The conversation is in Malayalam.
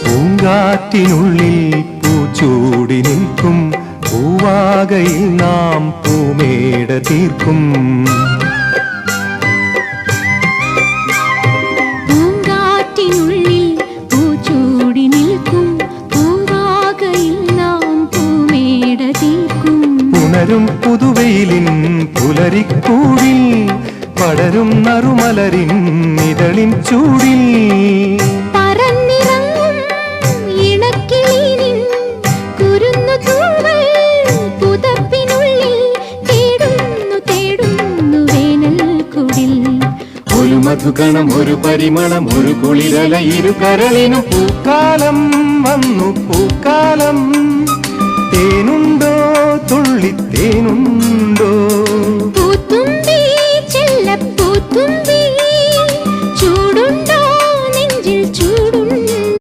പൂങ്കാറ്റിനുള്ളിൽ പൂച്ചൂടി നിൽക്കും പൂവാകയിൽ നാം പൂമേട തീർക്കും. പൂങ്കാറ്റിനുള്ളിൽ പൂച്ചൂടി നിൽക്കും പൂവാകയിൽ നാം പൂമേട തീർക്കും. പുണരും പുതുവെയിലിൻ പുലരിക്കൂടിൽ പടരും നറുമലരിൻ ഇതളിൻ ചൂടിൽ പറന്നിറങ്ങും ഇണക്കിളിനിൻ കുരുന്നു തൂവൽ പുതപ്പിനുള്ളിൽ തേടുന്നു തേടുന്നു വേനൽ കുടിൽ. ഒരു മധുകണം ഒരു പരിമളം ഒരു കുളിരല ഇരു കരളിനും പൂക്കാലം വന്നു പൂക്കാലം. തേനുണ്ടോ തുള്ളിത്തേനുണ്ടോ